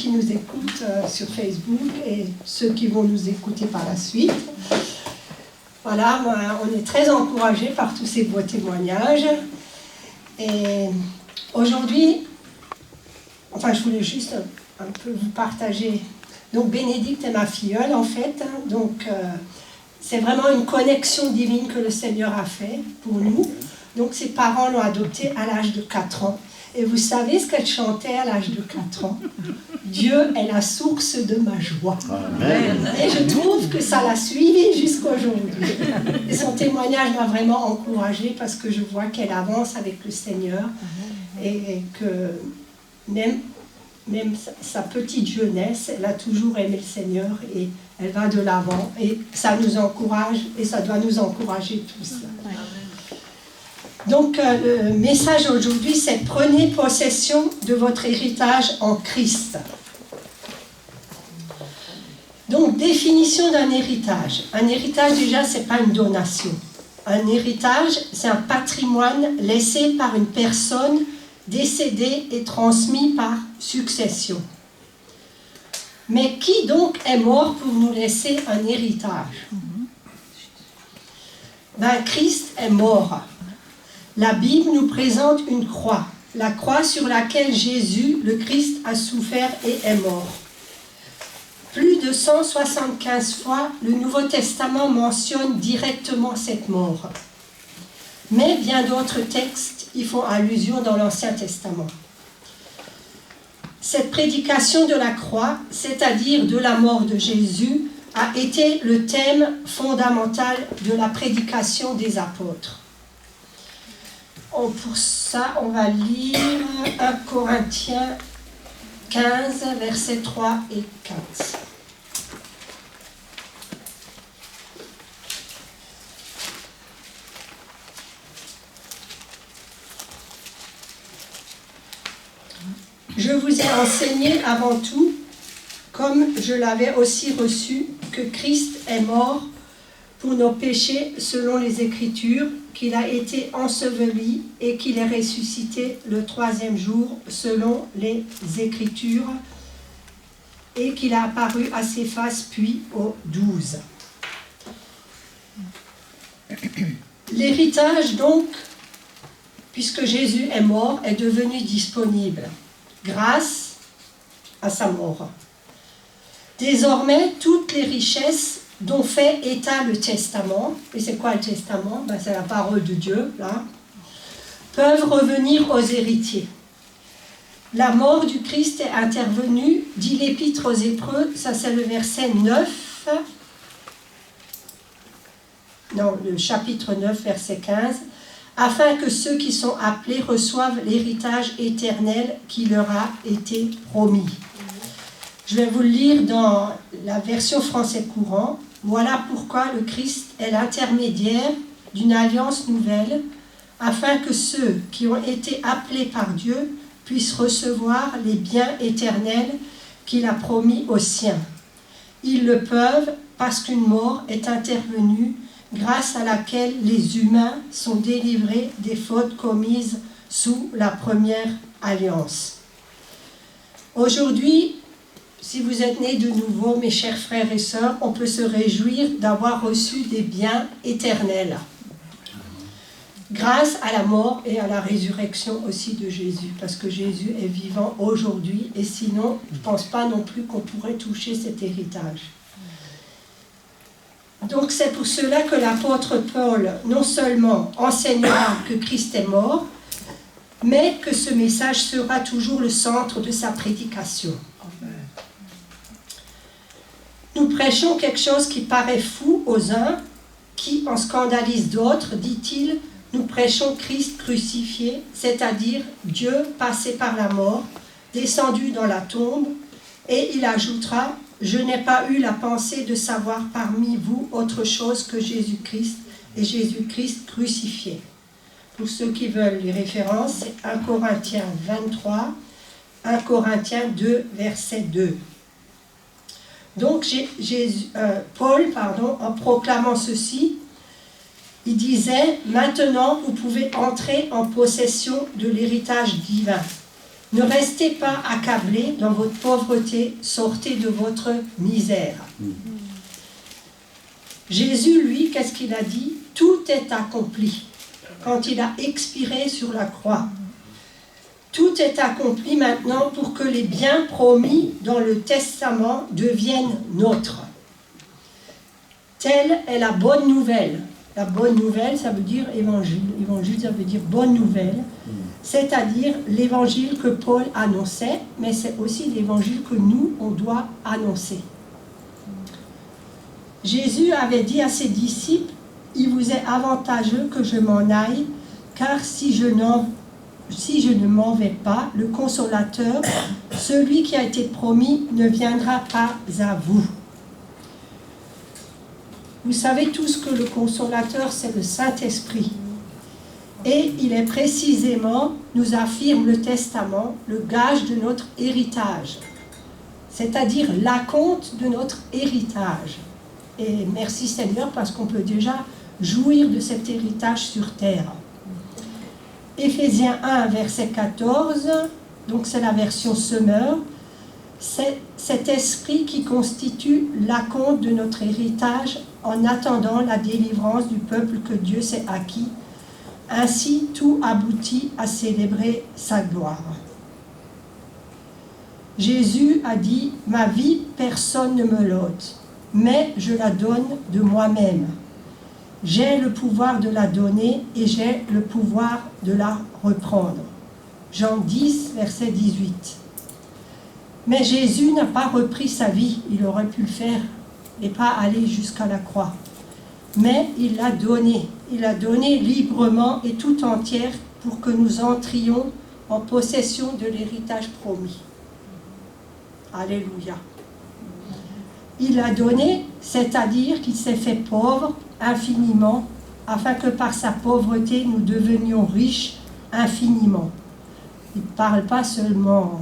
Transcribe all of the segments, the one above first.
qui nous écoutent sur Facebook et ceux qui vont nous écouter par la suite. Voilà, on est très encouragés par tous ces beaux témoignages. Et aujourd'hui, enfin, je voulais juste un peu vous partager. Donc, Bénédicte est ma filleule, en fait. Donc, c'est vraiment une connexion divine que le Seigneur a fait pour nous. Donc, ses parents l'ont adoptée à l'âge de 4 ans. Et vous savez ce qu'elle chantait à l'âge de 4 ans? Dieu est la source de ma joie. Amen. Et je trouve que ça l'a suivi jusqu'aujourd'hui. Et son témoignage m'a vraiment encouragée parce que je vois qu'elle avance avec le Seigneur et que même sa petite jeunesse, elle a toujours aimé le Seigneur et elle va de l'avant. Et ça nous encourage et ça doit nous encourager tous. Donc, le message aujourd'hui, c'est « Prenez possession de votre héritage en Christ ». Donc, définition d'un héritage. Un héritage, déjà, ce n'est pas une donation. Un héritage, c'est un patrimoine laissé par une personne décédée et transmis par succession. Mais qui donc est mort pour nous laisser un héritage? Ben, Christ est mort. La Bible nous présente une croix, la croix sur laquelle Jésus, le Christ, a souffert et est mort. Plus de 175 fois, le Nouveau Testament mentionne directement cette mort. Mais bien d'autres textes y font allusion dans l'Ancien Testament. Cette prédication de la croix, c'est-à-dire de la mort de Jésus, a été le thème fondamental de la prédication des apôtres. Pour ça, on va lire 1 Corinthiens 15, versets 3 et 15. Je vous ai enseigné avant tout, comme je l'avais aussi reçu, que Christ est mort pour nos péchés selon les Écritures, qu'il a été enseveli et qu'il est ressuscité le 3e jour selon les Écritures et qu'il a apparu à Céphas puis aux 12. L'héritage donc, puisque Jésus est mort, est devenu disponible grâce à sa mort. Désormais, toutes les richesses dont fait état le testament, et c'est quoi le testament? Ben, c'est la parole de Dieu, là, peuvent revenir aux héritiers. La mort du Christ est intervenue, dit l'Épître aux Hébreux, ça c'est le verset 9, non, le chapitre 9, verset 15, afin que ceux qui sont appelés reçoivent l'héritage éternel qui leur a été promis. Je vais vous le lire dans la version français courant. Voilà pourquoi le Christ est l'intermédiaire d'une alliance nouvelle, afin que ceux qui ont été appelés par Dieu puissent recevoir les biens éternels qu'il a promis aux siens. Ils le peuvent parce qu'une mort est intervenue grâce à laquelle les humains sont délivrés des fautes commises sous la première alliance. Aujourd'hui, si vous êtes nés de nouveau, mes chers frères et sœurs, on peut se réjouir d'avoir reçu des biens éternels. Grâce à la mort et à la résurrection aussi de Jésus, parce que Jésus est vivant aujourd'hui, et sinon, je ne pense pas non plus qu'on pourrait toucher cet héritage. Donc c'est pour cela que l'apôtre Paul non seulement enseignera que Christ est mort, mais que ce message sera toujours le centre de sa prédication. Nous prêchons quelque chose qui paraît fou aux uns, qui en scandalise d'autres, dit-il. Nous prêchons Christ crucifié, c'est-à-dire Dieu passé par la mort, descendu dans la tombe, et il ajoutera « Je n'ai pas eu la pensée de savoir parmi vous autre chose que Jésus-Christ et Jésus-Christ crucifié. » Pour ceux qui veulent les références, c'est 1 Corinthiens 23, 1 Corinthiens 2, verset 2. Donc, Paul, en proclamant ceci, il disait « Maintenant, vous pouvez entrer en possession de l'héritage divin. Ne restez pas accablés dans votre pauvreté, sortez de votre misère. Jésus, lui, qu'est-ce qu'il a dit? Tout est accompli. Quand il a expiré sur la croix. Tout est accompli maintenant pour que les biens promis dans le testament deviennent nôtres. Telle est la bonne nouvelle. La bonne nouvelle, ça veut dire évangile. Évangile, ça veut dire bonne nouvelle. C'est-à-dire l'évangile que Paul annonçait, mais c'est aussi l'évangile que nous, on doit annoncer. Jésus avait dit à ses disciples, « Il vous est avantageux que je m'en aille, car si je ne m'en vais pas, le Consolateur, celui qui a été promis, ne viendra pas à vous. » Vous savez tous que le Consolateur, c'est le Saint-Esprit. Et il est précisément, nous affirme le Testament, le gage de notre héritage. C'est-à-dire l'acompte de notre héritage. Et merci Seigneur, parce qu'on peut déjà jouir de cet héritage sur terre. Éphésiens 1, verset 14, donc c'est la version Semeur, c'est cet esprit qui constitue l'acompte de notre héritage en attendant la délivrance du peuple que Dieu s'est acquis. Ainsi, tout aboutit à célébrer sa gloire. Jésus a dit, « Ma vie, personne ne me l'ôte, mais je la donne de moi-même. J'ai le pouvoir de la donner et j'ai le pouvoir de la reprendre. » Jean 10, verset 18. Mais Jésus n'a pas repris sa vie, il aurait pu le faire et pas aller jusqu'à la croix. Mais il l'a donné librement et tout entière pour que nous entrions en possession de l'héritage promis. Alléluia. Il l'a donné, c'est-à-dire qu'il s'est fait pauvre infiniment, afin que par sa pauvreté nous devenions riches infiniment. Il ne parle pas seulement,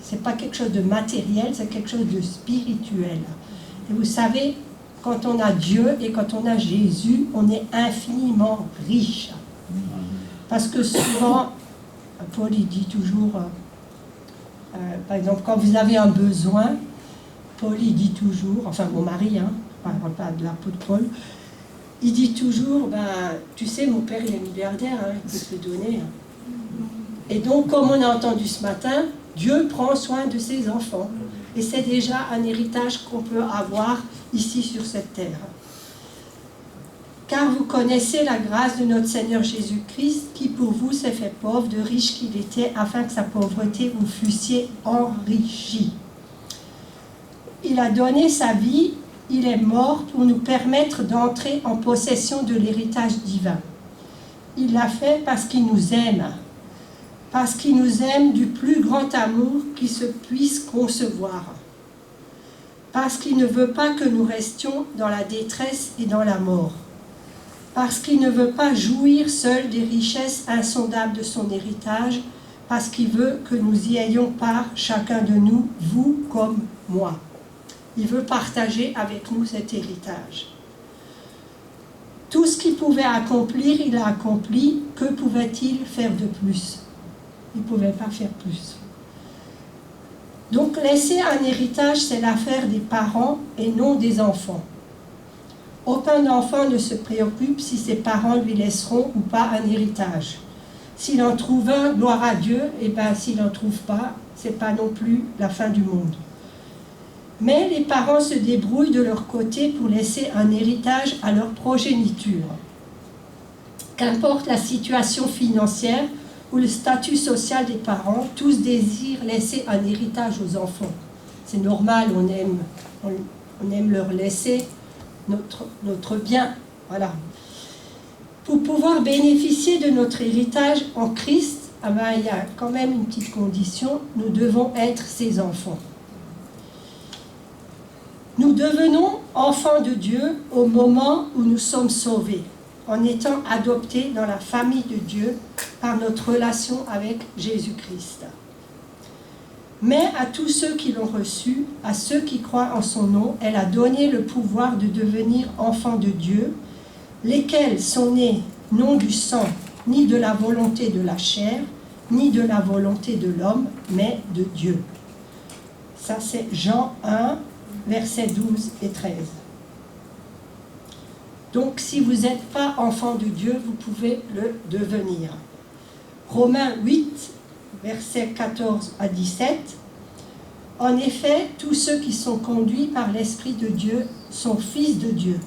c'est pas quelque chose de matériel, c'est quelque chose de spirituel. Et vous savez, quand on a Dieu et quand on a Jésus, on est infiniment riche. Parce que souvent, Paul il dit toujours, par exemple, quand vous avez un besoin, Paul il dit toujours, enfin mon mari, je ne parle pas de l'apôtre Paul, il dit toujours, tu sais, mon père il est milliardaire, il peut te le donner. Et donc, comme on a entendu ce matin, Dieu prend soin de ses enfants. Et c'est déjà un héritage qu'on peut avoir ici sur cette terre. Car vous connaissez la grâce de notre Seigneur Jésus-Christ, qui pour vous s'est fait pauvre, de riche qu'il était, afin que sa pauvreté vous fussiez enrichis. Il a donné sa vie, il est mort pour nous permettre d'entrer en possession de l'héritage divin. Il l'a fait parce qu'il nous aime. Parce qu'il nous aime du plus grand amour qui se puisse concevoir. Parce qu'il ne veut pas que nous restions dans la détresse et dans la mort. Parce qu'il ne veut pas jouir seul des richesses insondables de son héritage, parce qu'il veut que nous y ayons part, chacun de nous, vous comme moi. Il veut partager avec nous cet héritage. Tout ce qu'il pouvait accomplir, il a accompli. Que pouvait-il faire de plus ? Il ne pouvait pas faire plus. Donc laisser un héritage, c'est l'affaire des parents et non des enfants. Aucun enfant ne se préoccupe si ses parents lui laisseront ou pas un héritage. S'il en trouve un, gloire à Dieu, et s'il n'en trouve pas, ce n'est pas non plus la fin du monde. Mais les parents se débrouillent de leur côté pour laisser un héritage à leur progéniture. Qu'importe la situation financière ou le statut social des parents, tous désirent laisser un héritage aux enfants. C'est normal, on aime leur laisser notre bien. Voilà. Pour pouvoir bénéficier de notre héritage en Christ, il y a quand même une petite condition, nous devons être ses enfants. Nous devenons enfants de Dieu au moment où nous sommes sauvés, en étant adoptés dans la famille de Dieu par notre relation avec Jésus-Christ. Mais à tous ceux qui l'ont reçu, à ceux qui croient en son nom, elle a donné le pouvoir de devenir enfants de Dieu, lesquels sont nés non du sang, ni de la volonté de la chair, ni de la volonté de l'homme, mais de Dieu. Ça, c'est Jean 1, versets 12 et 13. Donc, si vous n'êtes pas enfant de Dieu, vous pouvez le devenir. Romains 8, versets 14 à 17. En effet, tous ceux qui sont conduits par l'Esprit de Dieu sont fils de Dieu.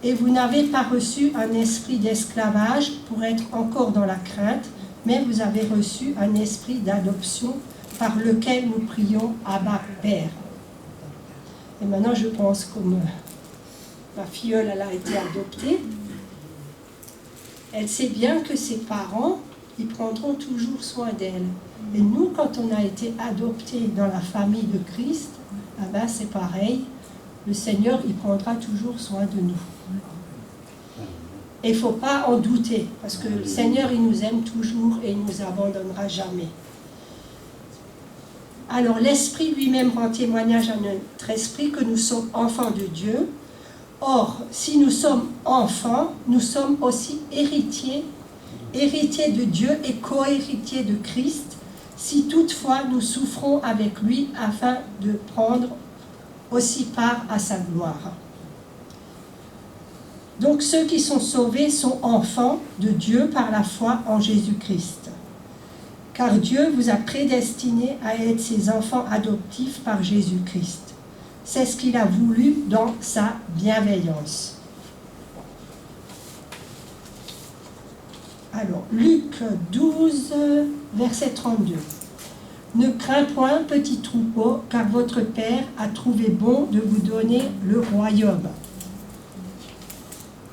Et vous n'avez pas reçu un esprit d'esclavage pour être encore dans la crainte, mais vous avez reçu un esprit d'adoption par lequel nous prions Abba, Père. Et maintenant, je pense comme ma filleule, elle a été adoptée, elle sait bien que ses parents, ils prendront toujours soin d'elle. Et nous, quand on a été adoptés dans la famille de Christ, ah ben c'est pareil, le Seigneur, il prendra toujours soin de nous. Et il ne faut pas en douter, parce que le Seigneur, il nous aime toujours et il ne nous abandonnera jamais. Alors, l'Esprit lui-même rend témoignage à notre esprit que nous sommes enfants de Dieu. Or, si nous sommes enfants, nous sommes aussi héritiers, héritiers de Dieu et co-héritiers de Christ, si toutefois nous souffrons avec lui afin de prendre aussi part à sa gloire. Donc ceux qui sont sauvés sont enfants de Dieu par la foi en Jésus-Christ. Car Dieu vous a prédestinés à être ses enfants adoptifs par Jésus-Christ. C'est ce qu'il a voulu dans sa bienveillance. Alors, Luc 12, verset 32. Ne crains point, petit troupeau, car votre Père a trouvé bon de vous donner le royaume.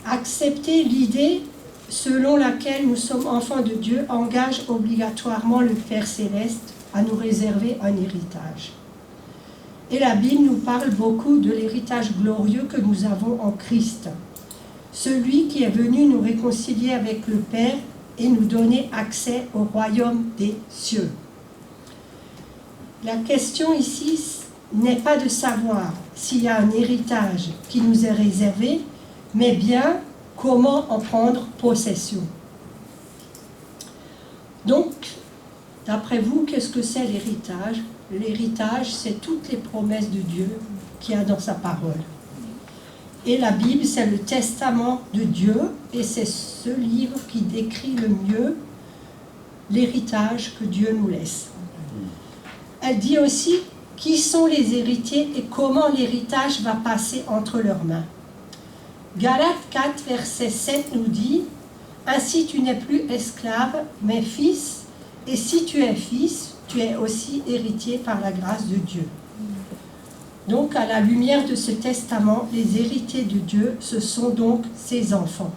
Accepter l'idée selon laquelle nous sommes enfants de Dieu engage obligatoirement le Père Céleste à nous réserver un héritage. Et la Bible nous parle beaucoup de l'héritage glorieux que nous avons en Christ. Celui qui est venu nous réconcilier avec le Père et nous donner accès au royaume des cieux. La question ici n'est pas de savoir s'il y a un héritage qui nous est réservé, mais bien comment en prendre possession. Donc, d'après vous, qu'est-ce que c'est l'héritage? L'héritage, c'est toutes les promesses de Dieu qu'il y a dans sa parole. Et la Bible, c'est le testament de Dieu, et c'est ce livre qui décrit le mieux l'héritage que Dieu nous laisse. Elle dit aussi qui sont les héritiers et comment l'héritage va passer entre leurs mains. Galates 4, verset 7 nous dit « Ainsi tu n'es plus esclave, mais fils, et si tu es fils, tu es aussi héritier par la grâce de Dieu. » Donc, à la lumière de ce testament, les héritiers de Dieu, ce sont donc ses enfants.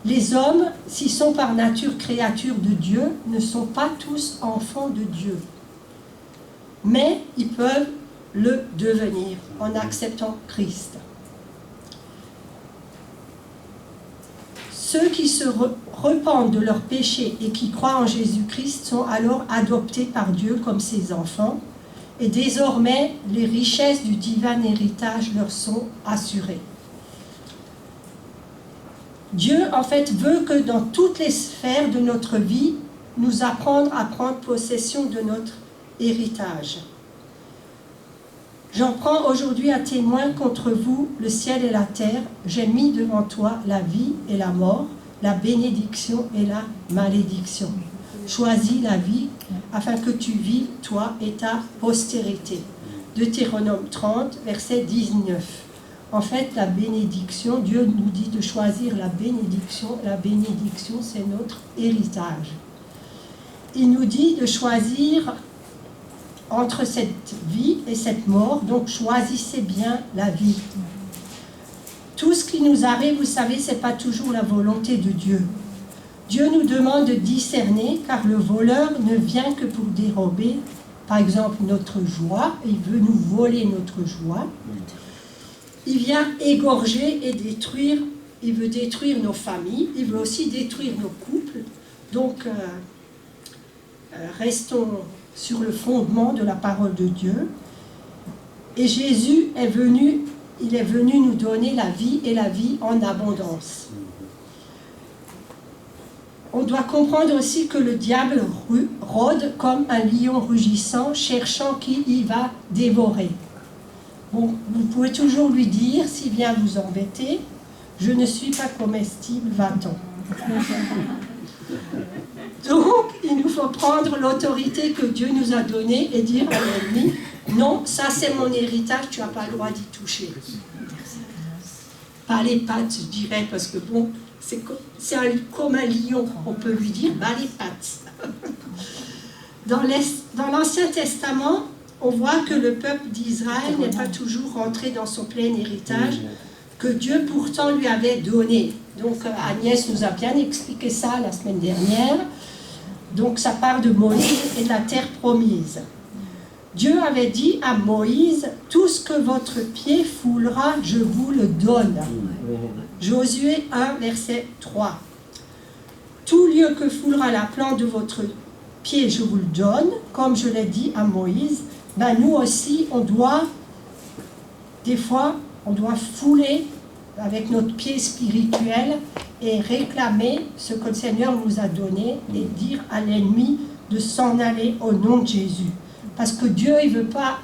Les hommes, s'ils sont par nature créatures de Dieu, ne sont pas tous enfants de Dieu. Mais ils peuvent le devenir en acceptant Christ. Ceux qui se repentent de leurs péchés et qui croient en Jésus-Christ sont alors adoptés par Dieu comme ses enfants. Et désormais, les richesses du divin héritage leur sont assurées. Dieu, en fait, veut que dans toutes les sphères de notre vie, nous apprenions à prendre possession de notre héritage. J'en prends aujourd'hui un témoin contre vous, le ciel et la terre. J'ai mis devant toi la vie et la mort, la bénédiction et la malédiction. Choisis la vie afin que tu vives, toi et ta postérité. Deutéronome 30, verset 19. En fait, la bénédiction, Dieu nous dit de choisir la bénédiction. La bénédiction, c'est notre héritage. Il nous dit de choisir entre cette vie et cette mort, donc choisissez bien la vie. Tout ce qui nous arrive, vous savez, ce n'est pas toujours la volonté de Dieu. Dieu nous demande de discerner, car le voleur ne vient que pour dérober, par exemple, notre joie. Il veut nous voler notre joie. Il vient égorger et détruire. Il veut détruire nos familles. Il veut aussi détruire nos couples. Donc, restons sur le fondement de la parole de Dieu. Et Jésus est venu, il est venu nous donner la vie et la vie en abondance. on doit comprendre aussi que le diable rôde comme un lion rugissant, cherchant qui il va dévorer. Bon, vous pouvez toujours lui dire, s'il vient vous embêter, je ne suis pas comestible, va-t'en. Donc, il nous faut prendre l'autorité que Dieu nous a donnée et dire à l'ennemi, non, ça c'est mon héritage, tu n'as pas le droit d'y toucher. Pas les pattes, je dirais, parce que bon, c'est comme un lion, on peut lui dire, bah les pattes. Dans l'Ancien Testament, on voit que le peuple d'Israël n'est pas toujours rentré dans son plein héritage, que Dieu pourtant lui avait donné. Donc Agnès nous a bien expliqué ça la semaine dernière. Donc ça part de Moïse et de la terre promise. Dieu avait dit à Moïse, tout ce que votre pied foulera, je vous le donne. Josué 1, verset 3. Tout lieu que foulera la plante de votre pied, je vous le donne, comme je l'ai dit à Moïse. Ben nous aussi, des fois, on doit fouler avec notre pied spirituel et réclamer ce que le Seigneur nous a donné et dire à l'ennemi de s'en aller au nom de Jésus. Parce que Dieu, il veut pas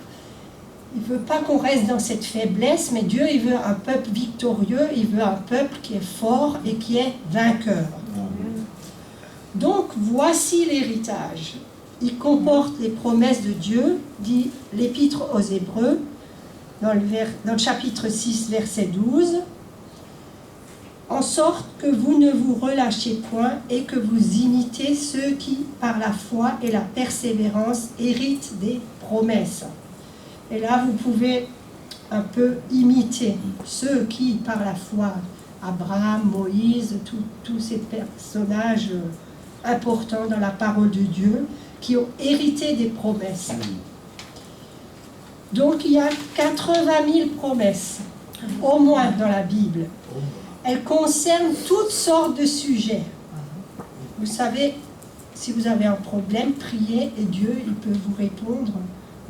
qu'on reste dans cette faiblesse, mais Dieu, il veut un peuple victorieux, il veut un peuple qui est fort et qui est vainqueur. Donc, voici l'héritage. Il comporte les promesses de Dieu, dit l'Épître aux Hébreux, dans le chapitre 6, verset 12, en sorte que vous ne vous relâchiez point et que vous imitez ceux qui, par la foi et la persévérance, héritent des promesses. Et là, vous pouvez un peu imiter ceux qui, par la foi, Abraham, Moïse, tous ces personnages importants dans la parole de Dieu, qui ont hérité des promesses. Donc, il y a 80 000 promesses, au moins dans la Bible. Elles concernent toutes sortes de sujets. Vous savez, si vous avez un problème, priez et Dieu, il peut vous répondre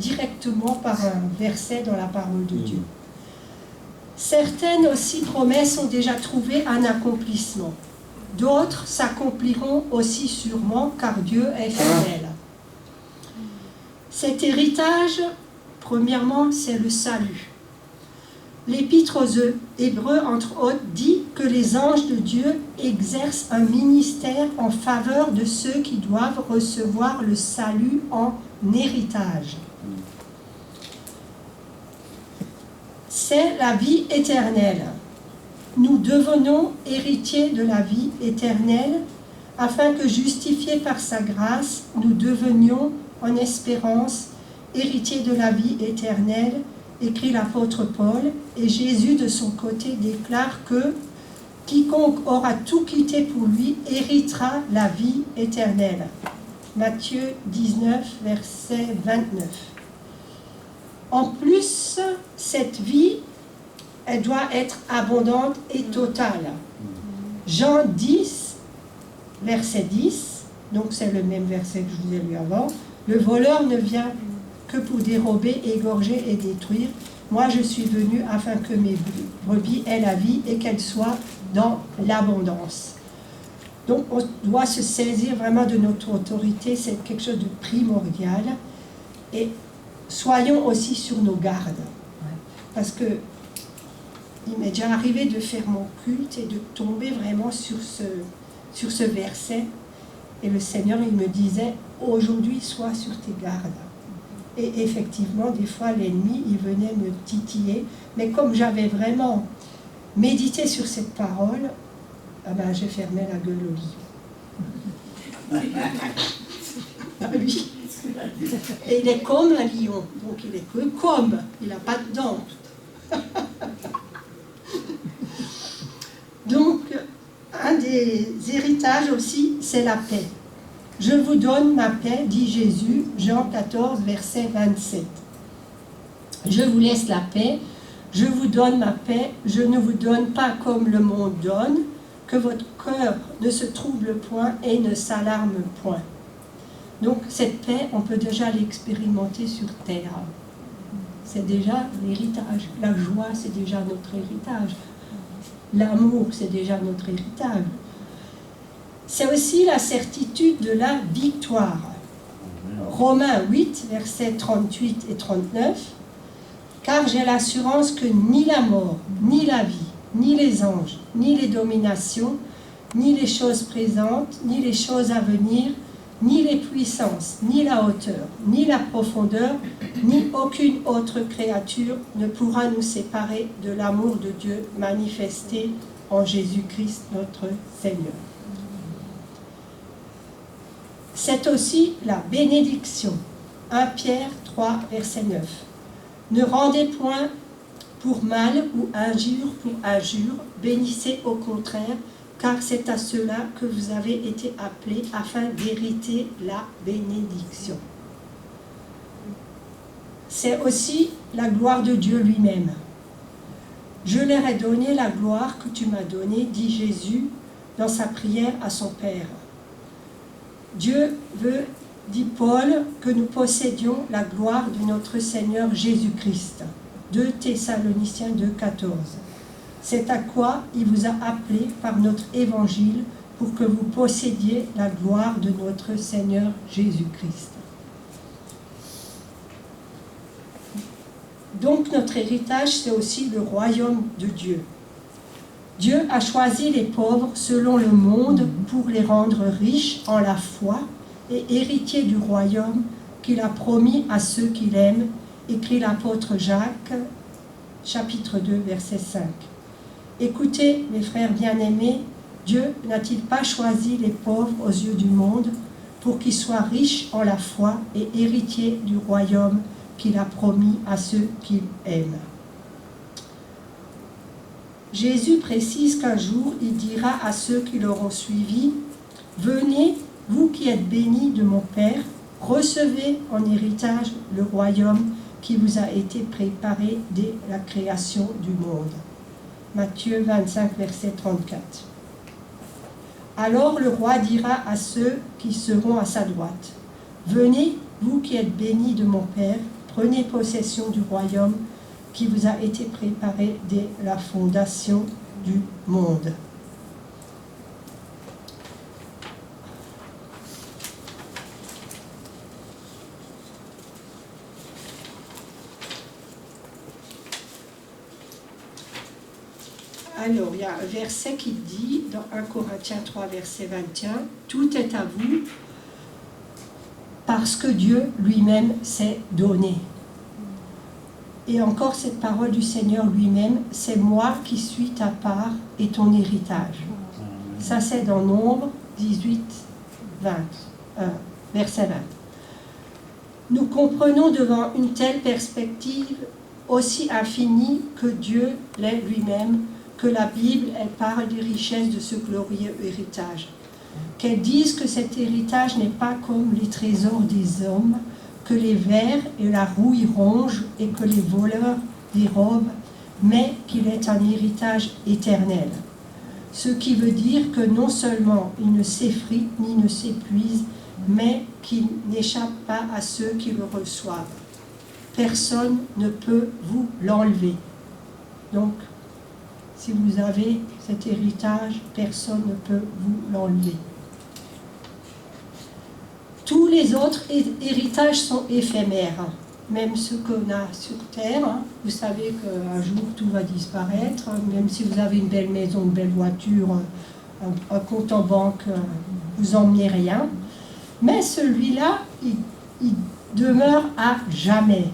directement par un verset dans la parole de Dieu. Certaines aussi promesses ont déjà trouvé un accomplissement. D'autres s'accompliront aussi sûrement car Dieu est fidèle. Cet héritage, premièrement, c'est le salut. L'Épître aux Hébreux, entre autres, dit que les anges de Dieu exercent un ministère en faveur de ceux qui doivent recevoir le salut en héritage. C'est la vie éternelle. Nous devenons héritiers de la vie éternelle afin que, justifiés par sa grâce, nous devenions en espérance héritiers de la vie éternelle, écrit l'apôtre Paul, et Jésus de son côté déclare que quiconque aura tout quitté pour lui héritera la vie éternelle. Matthieu 19, verset 29. En plus, cette vie, elle doit être abondante et totale. Jean 10, verset 10, donc c'est le même verset que je vous ai lu avant, le voleur ne vient que pour dérober, égorger et détruire. Moi, je suis venu afin que mes brebis aient la vie et qu'elles soient dans l'abondance. Donc, on doit se saisir vraiment de notre autorité, c'est quelque chose de primordial. Et soyons aussi sur nos gardes. Parce que il m'est déjà arrivé de faire mon culte et de tomber vraiment sur ce verset. Et le Seigneur, il me disait, aujourd'hui, sois sur tes gardes. Et effectivement, des fois, l'ennemi, il venait me titiller. Mais comme j'avais vraiment médité sur cette parole, ben, j'ai fermé la gueule au lion. Ah oui. Et il est comme un lion. Donc il est que comme. Il n'a pas de dents. Donc, un des héritages aussi, c'est la paix. Je vous donne ma paix, dit Jésus, Jean 14, verset 27. Je vous laisse la paix, je vous donne ma paix, je ne vous donne pas comme le monde donne, que votre cœur ne se trouble point et ne s'alarme point. Donc cette paix, on peut déjà l'expérimenter sur terre. C'est déjà l'héritage. La joie, c'est déjà notre héritage. L'amour, c'est déjà notre héritage. C'est aussi la certitude de la victoire. Romains 8, versets 38 et 39. Car j'ai l'assurance que ni la mort, ni la vie, ni les anges, ni les dominations, ni les choses présentes, ni les choses à venir, ni les puissances, ni la hauteur, ni la profondeur, ni aucune autre créature ne pourra nous séparer de l'amour de Dieu manifesté en Jésus-Christ notre Seigneur. C'est aussi la bénédiction. 1 Pierre 3, verset 9. Ne rendez point pour mal ou injure pour injure, bénissez au contraire, car c'est à cela que vous avez été appelés afin d'hériter la bénédiction. C'est aussi la gloire de Dieu lui-même. Je leur ai donné la gloire que tu m'as donnée, dit Jésus dans sa prière à son Père. Dieu veut, dit Paul, que nous possédions la gloire de notre Seigneur Jésus-Christ. 2 Thessaloniciens 2,14. C'est à quoi il vous a appelé par notre évangile pour que vous possédiez la gloire de notre Seigneur Jésus-Christ. Donc notre héritage, c'est aussi le royaume de Dieu. Dieu a choisi les pauvres selon le monde pour les rendre riches en la foi et héritiers du royaume qu'il a promis à ceux qu'il aime, écrit l'apôtre Jacques, chapitre 2, verset 5. Écoutez, mes frères bien-aimés, Dieu n'a-t-il pas choisi les pauvres aux yeux du monde pour qu'ils soient riches en la foi et héritiers du royaume qu'il a promis à ceux qu'il aime? Jésus précise qu'un jour, il dira à ceux qui l'auront suivi, « Venez, vous qui êtes bénis de mon Père, recevez en héritage le royaume qui vous a été préparé dès la création du monde. » Matthieu 25, verset 34. Alors le roi dira à ceux qui seront à sa droite, « Venez, vous qui êtes bénis de mon Père, prenez possession du royaume qui vous a été préparé dès la fondation du monde. » Alors, il y a un verset qui dit, dans 1 Corinthiens 3, verset 21, « Tout est à vous, parce que Dieu lui-même s'est donné. » Et encore cette parole du Seigneur lui-même, « C'est moi qui suis ta part et ton héritage. » Ça, c'est dans Nombre 18, 20, verset 20. Nous comprenons devant une telle perspective aussi infinie que Dieu l'est lui-même, que la Bible, elle parle des richesses de ce glorieux héritage. Qu'elle dise que cet héritage n'est pas comme les trésors des hommes, que les vers et la rouille rongent et que les voleurs dérobent, mais qu'il est un héritage éternel. Ce qui veut dire que non seulement il ne s'effrite ni ne s'épuise, mais qu'il n'échappe pas à ceux qui le reçoivent. Personne ne peut vous l'enlever. Donc, si vous avez cet héritage, personne ne peut vous l'enlever. Tous les autres héritages sont éphémères, même ceux qu'on a sur Terre. Vous savez qu'un jour tout va disparaître, même si vous avez une belle maison, une belle voiture, un compte en banque, vous n'emmenez rien. Mais celui-là, il demeure à jamais.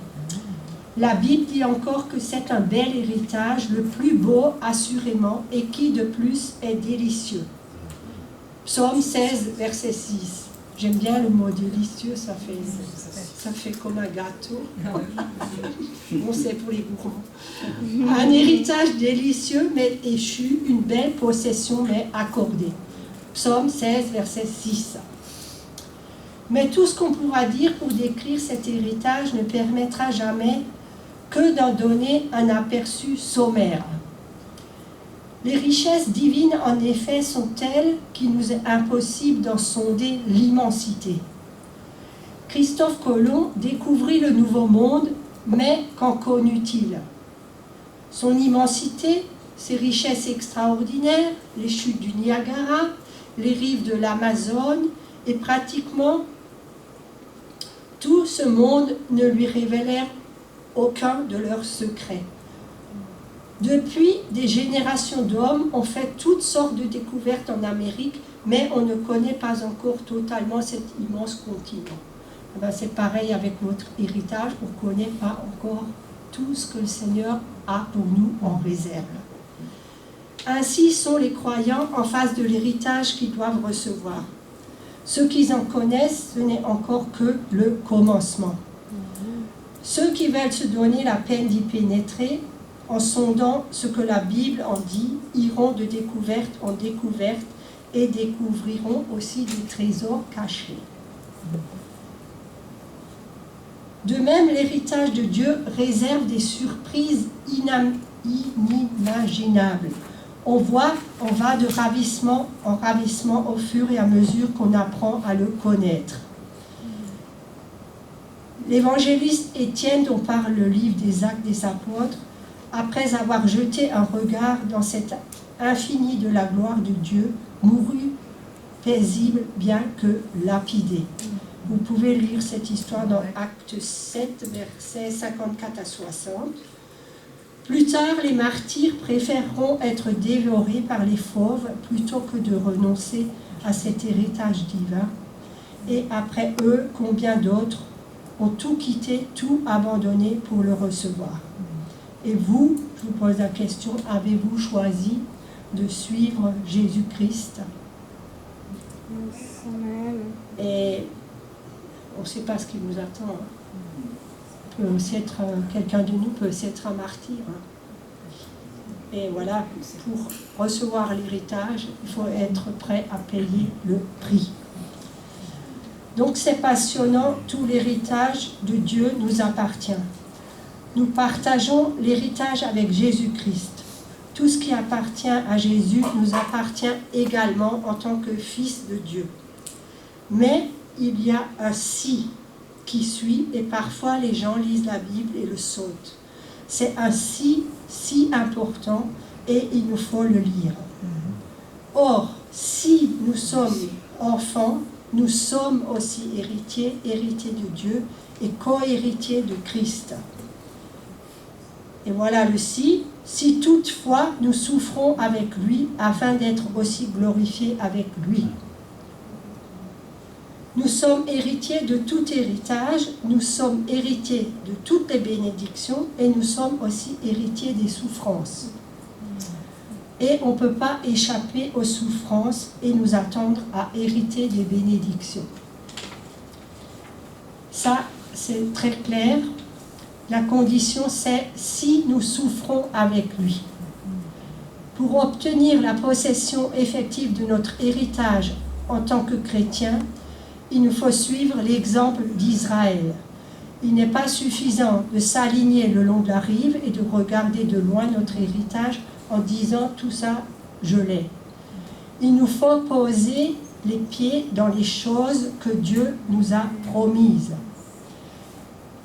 La Bible dit encore que c'est un bel héritage, le plus beau assurément, et qui de plus est délicieux. Psaume 16, verset 6. J'aime bien le mot délicieux, ça fait comme un gâteau. Bon, c'est pour les gourmands. Un héritage délicieux mais échu, une belle possession mais accordée. Psaume 16, verset 6. Mais tout ce qu'on pourra dire pour décrire cet héritage ne permettra jamais que d'en donner un aperçu sommaire. Les richesses divines, en effet, sont telles qu'il nous est impossible d'en sonder l'immensité. Christophe Colomb découvrit le Nouveau Monde, mais qu'en connut-il? Son immensité, ses richesses extraordinaires, les chutes du Niagara, les rives de l'Amazone, et pratiquement tout ce monde ne lui révélèrent aucun de leurs secrets. Depuis, des générations d'hommes ont fait toutes sortes de découvertes en Amérique, mais on ne connaît pas encore totalement cet immense continent. C'est pareil avec notre héritage, on ne connaît pas encore tout ce que le Seigneur a pour nous en réserve. Ainsi sont les croyants en face de l'héritage qu'ils doivent recevoir. Ce qu'ils en connaissent, ce n'est encore que le commencement. Ceux qui veulent se donner la peine d'y pénétrer, en sondant ce que la Bible en dit, iront de découverte en découverte et découvriront aussi des trésors cachés. De même, l'héritage de Dieu réserve des surprises inimaginables. On va de ravissement en ravissement au fur et à mesure qu'on apprend à le connaître. L'évangéliste Étienne, dont parle le livre des Actes des Apôtres, après avoir jeté un regard dans cet infini de la gloire de Dieu, mourut paisible bien que lapidé. Vous pouvez lire cette histoire dans Acte 7, versets 54 à 60. Plus tard, les martyrs préféreront être dévorés par les fauves plutôt que de renoncer à cet héritage divin. Et après eux, combien d'autres ont tout quitté, tout abandonné pour le recevoir. Et vous, je vous pose la question, avez-vous choisi de suivre Jésus-Christ? Et on ne sait pas ce qui nous attend. Peut aussi être, quelqu'un de nous peut aussi être un martyr. Et voilà, pour recevoir l'héritage, il faut être prêt à payer le prix. Donc c'est passionnant, tout l'héritage de Dieu nous appartient. Nous partageons l'héritage avec Jésus-Christ. Tout ce qui appartient à Jésus nous appartient également en tant que fils de Dieu. Mais il y a un si qui suit et parfois les gens lisent la Bible et le sautent. C'est un si important et il nous faut le lire. Or, si nous sommes enfants, nous sommes aussi héritiers de Dieu et co-héritiers de Christ. Et voilà le si toutefois nous souffrons avec lui afin d'être aussi glorifiés avec lui. Nous sommes héritiers de tout héritage, nous sommes héritiers de toutes les bénédictions et nous sommes aussi héritiers des souffrances. Et on ne peut pas échapper aux souffrances et nous attendre à hériter des bénédictions. Ça, c'est très clair. La condition, c'est si nous souffrons avec lui. Pour obtenir la possession effective de notre héritage en tant que chrétien, il nous faut suivre l'exemple d'Israël. Il n'est pas suffisant de s'aligner le long de la rive et de regarder de loin notre héritage en disant « tout ça, je l'ai ». Il nous faut poser les pieds dans les choses que Dieu nous a promises.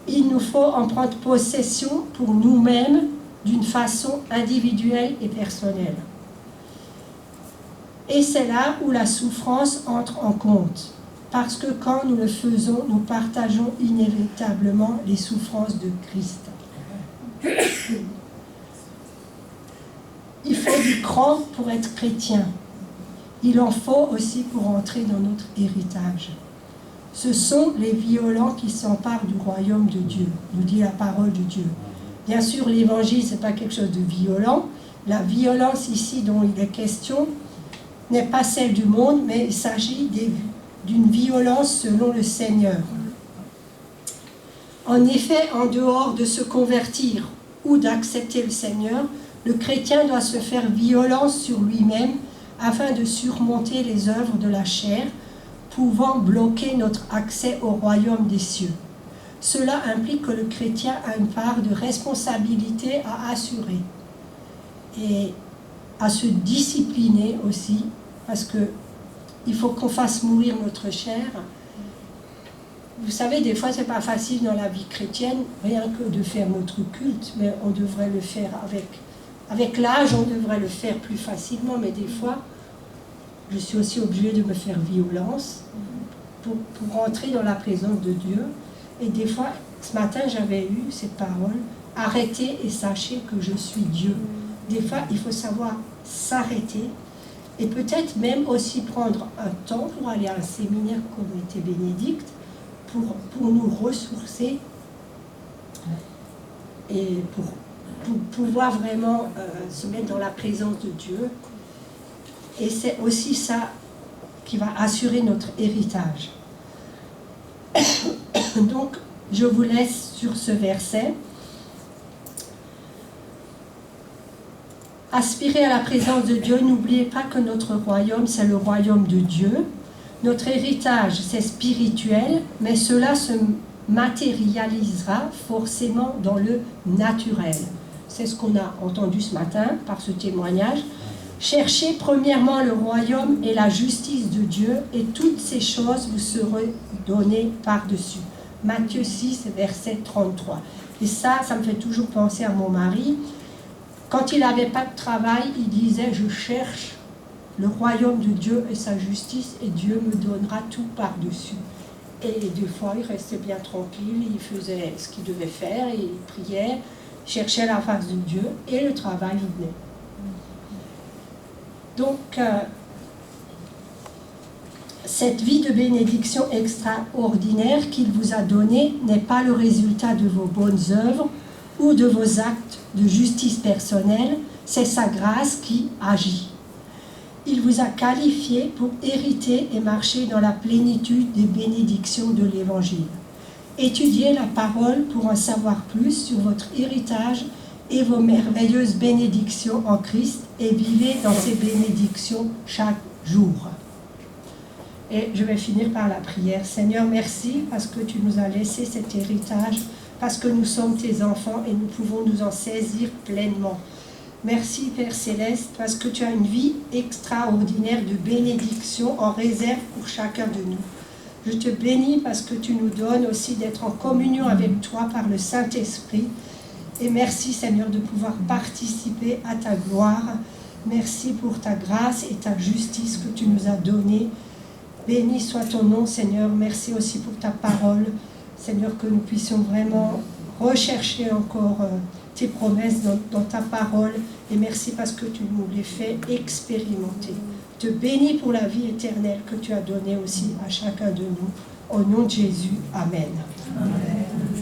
Il nous faut en prendre possession pour nous-mêmes d'une façon individuelle et personnelle. Et c'est là où la souffrance entre en compte. Parce que quand nous le faisons, nous partageons inévitablement les souffrances de Christ. Il faut du cran pour être chrétien. Il en faut aussi pour entrer dans notre héritage. Ce sont les violents qui s'emparent du royaume de Dieu, nous dit la parole de Dieu. Bien sûr, l'évangile, ce n'est pas quelque chose de violent. La violence ici dont il est question n'est pas celle du monde, mais il s'agit d'une violence selon le Seigneur. En effet, en dehors de se convertir ou d'accepter le Seigneur, le chrétien doit se faire violence sur lui-même afin de surmonter les œuvres de la chair, pouvant bloquer notre accès au royaume des cieux. Cela implique que le chrétien a une part de responsabilité à assurer et à se discipliner aussi, parce qu'il faut qu'on fasse mourir notre chair. Vous savez, des fois, ce n'est pas facile dans la vie chrétienne, rien que de faire notre culte, mais on devrait le faire avec l'âge, on devrait le faire plus facilement, mais des fois, je suis aussi obligée de me faire violence pour rentrer dans la présence de Dieu. Et des fois, ce matin, j'avais eu cette parole, arrêtez et sachez que je suis Dieu. Des fois, il faut savoir s'arrêter et peut-être même aussi prendre un temps pour aller à un séminaire comme était Bénédicte, pour nous ressourcer et pour pouvoir vraiment se mettre dans la présence de Dieu. Et c'est aussi ça qui va assurer notre héritage. Donc, je vous laisse sur ce verset. Aspirez à la présence de Dieu. N'oubliez pas que notre royaume, c'est le royaume de Dieu. Notre héritage, c'est spirituel, mais cela se matérialisera forcément dans le naturel. C'est ce qu'on a entendu ce matin par ce témoignage. Cherchez premièrement le royaume et la justice de Dieu, et toutes ces choses vous seront données par-dessus. Matthieu 6, verset 33. Et ça me fait toujours penser à mon mari. Quand il n'avait pas de travail, il disait « Je cherche le royaume de Dieu et sa justice, et Dieu me donnera tout par-dessus. » Et des fois, il restait bien tranquille, il faisait ce qu'il devait faire, et il priait, cherchait la face de Dieu, et le travail venait. Donc, cette vie de bénédiction extraordinaire qu'il vous a donnée n'est pas le résultat de vos bonnes œuvres ou de vos actes de justice personnelle, c'est sa grâce qui agit. Il vous a qualifié pour hériter et marcher dans la plénitude des bénédictions de l'Évangile. Étudiez la parole pour en savoir plus sur votre héritage et vos merveilleuses bénédictions en Christ, et vivez dans ces bénédictions chaque jour. Et je vais finir par la prière. Seigneur, merci parce que tu nous as laissé cet héritage, parce que nous sommes tes enfants et nous pouvons nous en saisir pleinement. Merci Père Céleste, parce que tu as une vie extraordinaire de bénédiction en réserve pour chacun de nous. Je te bénis parce que tu nous donnes aussi d'être en communion avec toi par le Saint-Esprit. Et merci Seigneur de pouvoir participer à ta gloire. Merci pour ta grâce et ta justice que tu nous as donnée. Béni soit ton nom Seigneur. Merci aussi pour ta parole. Seigneur, que nous puissions vraiment rechercher encore tes promesses dans ta parole. Et merci parce que tu nous les fais expérimenter. Je te bénis pour la vie éternelle que tu as donnée aussi à chacun de nous. Au nom de Jésus, Amen. Amen.